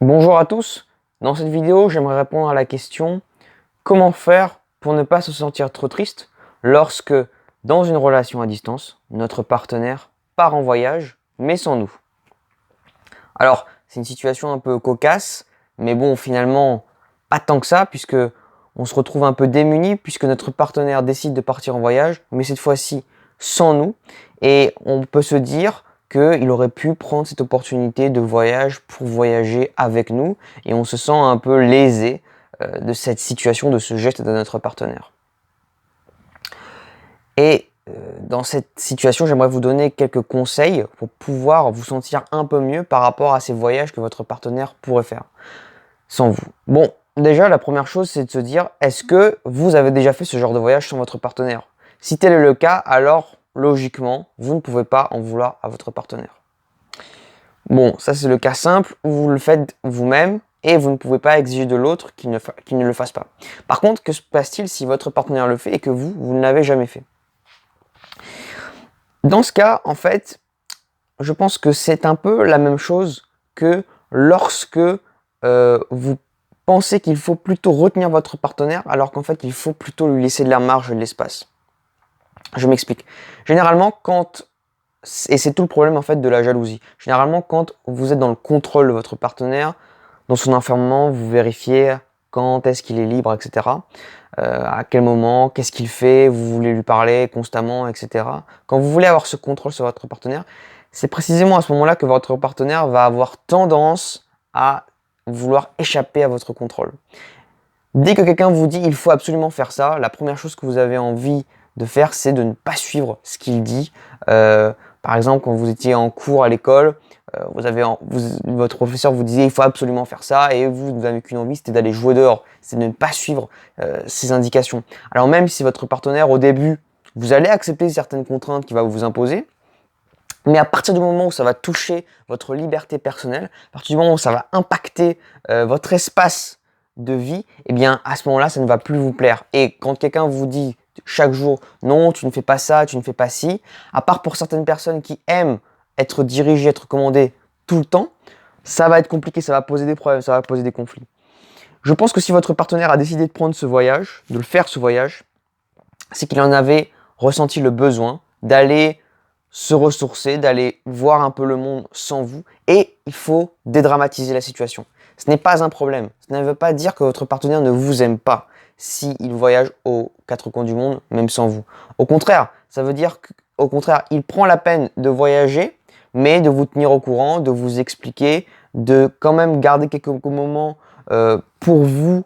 Bonjour à tous, dans cette vidéo j'aimerais répondre à la question comment faire pour ne pas se sentir trop triste lorsque dans une relation à distance, notre partenaire part en voyage mais sans nous. Alors c'est une situation un peu cocasse, mais bon finalement pas tant que ça puisque on se retrouve un peu démuni puisque notre partenaire décide de partir en voyage mais cette fois-ci sans nous et on peut se dire qu'il aurait pu prendre cette opportunité de voyage pour voyager avec nous et on se sent un peu lésé de cette situation, de ce geste de notre partenaire. Et dans cette situation, j'aimerais vous donner quelques conseils pour pouvoir vous sentir un peu mieux par rapport à ces voyages que votre partenaire pourrait faire sans vous. Bon, déjà la première chose c'est de se dire, est-ce que vous avez déjà fait ce genre de voyage sans votre partenaire? Si tel est le cas, alors logiquement, vous ne pouvez pas en vouloir à votre partenaire. Bon, ça c'est le cas simple où vous le faites vous-même et vous ne pouvez pas exiger de l'autre qu'il ne le fasse pas. Par contre, que se passe-t-il si votre partenaire le fait et que vous ne l'avez jamais fait? Dans ce cas, en fait, je pense que c'est un peu la même chose que lorsque vous pensez qu'il faut plutôt retenir votre partenaire alors qu'en fait il faut plutôt lui laisser de la marge et de l'espace. Je m'explique. Généralement, et c'est tout le problème en fait de la jalousie. Généralement, quand vous êtes dans le contrôle de votre partenaire, dans son enfermement, vous vérifiez quand est-ce qu'il est libre, etc. À quel moment, qu'est-ce qu'il fait, vous voulez lui parler constamment, etc. Quand vous voulez avoir ce contrôle sur votre partenaire, c'est précisément à ce moment-là que votre partenaire va avoir tendance à vouloir échapper à votre contrôle. Dès que quelqu'un vous dit il faut absolument faire ça, la première chose que vous avez envie de faire, c'est de ne pas suivre ce qu'il dit. Par exemple, quand vous étiez en cours à l'école, votre professeur vous disait il faut absolument faire ça et vous n'avez qu'une envie, c'était d'aller jouer dehors, c'est de ne pas suivre ses indications. Alors même si votre partenaire au début, vous allez accepter certaines contraintes qu'il va vous imposer, mais à partir du moment où ça va toucher votre liberté personnelle, à partir du moment où ça va impacter votre espace de vie, eh bien à ce moment-là, ça ne va plus vous plaire. Et quand quelqu'un vous dit chaque jour, non, tu ne fais pas ça, tu ne fais pas ci, à part pour certaines personnes qui aiment être dirigées, être commandées tout le temps, ça va être compliqué, ça va poser des problèmes, ça va poser des conflits. Je pense que si votre partenaire a décidé de prendre ce voyage, de le faire ce voyage, c'est qu'il en avait ressenti le besoin d'aller se ressourcer, d'aller voir un peu le monde sans vous, et il faut dédramatiser la situation. Ce n'est pas un problème. Ça ne veut pas dire que votre partenaire ne vous aime pas s'il voyage aux quatre coins du monde, même sans vous. Au contraire, ça veut dire qu'au contraire, il prend la peine de voyager, mais de vous tenir au courant, de vous expliquer, de quand même garder quelques moments pour vous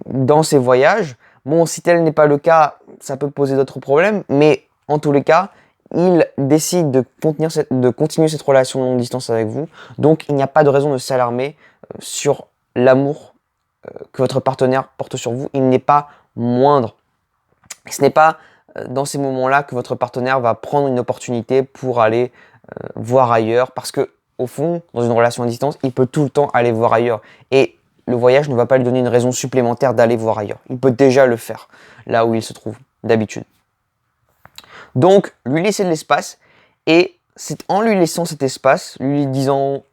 dans ces voyages. Bon, si tel n'est pas le cas, ça peut poser d'autres problèmes, mais en tous les cas, il décide de continuer cette relation longue distance avec vous. Donc, il n'y a pas de raison de s'alarmer sur l'amour que votre partenaire porte sur vous. Il n'est pas moindre. Ce n'est pas dans ces moments-là que votre partenaire va prendre une opportunité pour aller voir ailleurs. Parce que, au fond, dans une relation à distance, il peut tout le temps aller voir ailleurs. Et le voyage ne va pas lui donner une raison supplémentaire d'aller voir ailleurs. Il peut déjà le faire là où il se trouve d'habitude. Donc, lui laisser de l'espace, et c'est en lui laissant cet espace, lui disant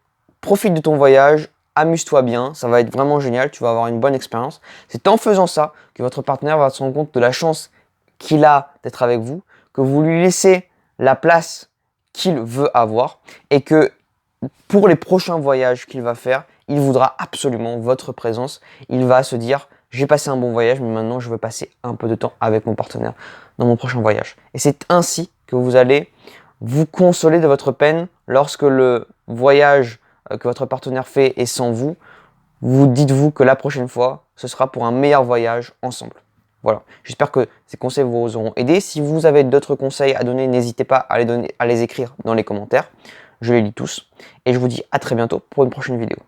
profite de ton voyage, amuse-toi bien, ça va être vraiment génial, tu vas avoir une bonne expérience. C'est en faisant ça que votre partenaire va se rendre compte de la chance qu'il a d'être avec vous, que vous lui laissez la place qu'il veut avoir, et que pour les prochains voyages qu'il va faire, il voudra absolument votre présence. Il va se dire j'ai passé un bon voyage, mais maintenant je veux passer un peu de temps avec mon partenaire dans mon prochain voyage. Et c'est ainsi que vous allez vous consoler de votre peine lorsque le voyage que votre partenaire fait est sans vous. Vous dites-vous que la prochaine fois, ce sera pour un meilleur voyage ensemble. Voilà, j'espère que ces conseils vous auront aidé. Si vous avez d'autres conseils à donner, n'hésitez pas à les écrire dans les commentaires. Je les lis tous. Et je vous dis à très bientôt pour une prochaine vidéo.